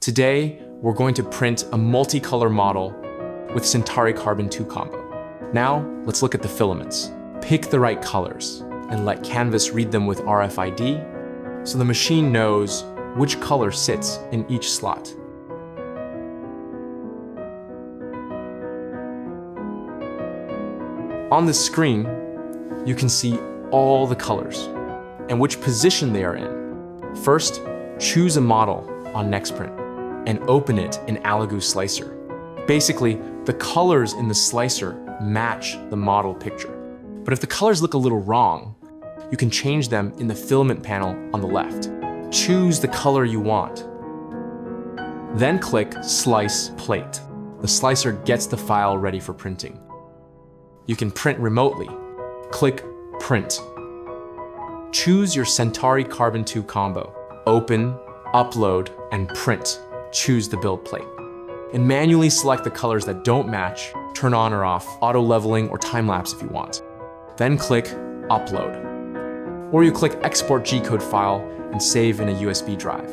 Today, we're going to print a multicolor model with Centauri Carbon 2 combo. Now, let's look at the filaments. Pick the right colors and let Canvas read them with RFID so the machine knows which color sits in each slot. On the screen, you can see all the colors and which position they are in. First, choose a model on NextPrint and open it in Allegoo Slicer. Basically, the colors in the slicer match the model picture. But if the colors look a little wrong, you can change them in the filament panel on the left. Choose the color you want. Then click Slice Plate. The slicer gets the file ready for printing. You can print remotely. Click Print. Choose your Centauri Carbon 2 combo. Open, upload, and print. Choose the build plate. And manually select the colors that don't match, turn on or off, auto leveling, or time-lapse if you want. Then click Upload. Or you click Export G-code file and save in a USB drive.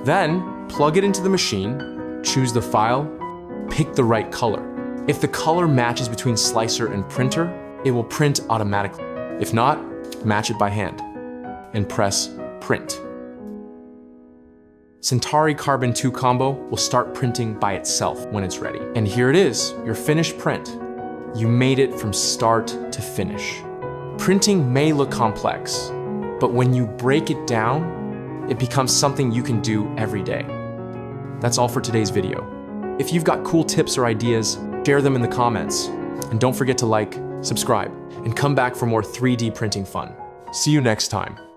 Then plug it into the machine, choose the file, pick the right color. If the color matches between slicer and printer, it will print automatically. If not, match it by hand and press Print. Centauri Carbon 2 combo will start printing by itself when it's ready. And here it is, your finished print. You made it from start to finish. Printing may look complex, but when you break it down, it becomes something you can do every day. That's all for today's video. If you've got cool tips or ideas, share them in the comments. And don't forget to like, subscribe, and come back for more 3D printing fun. See you next time.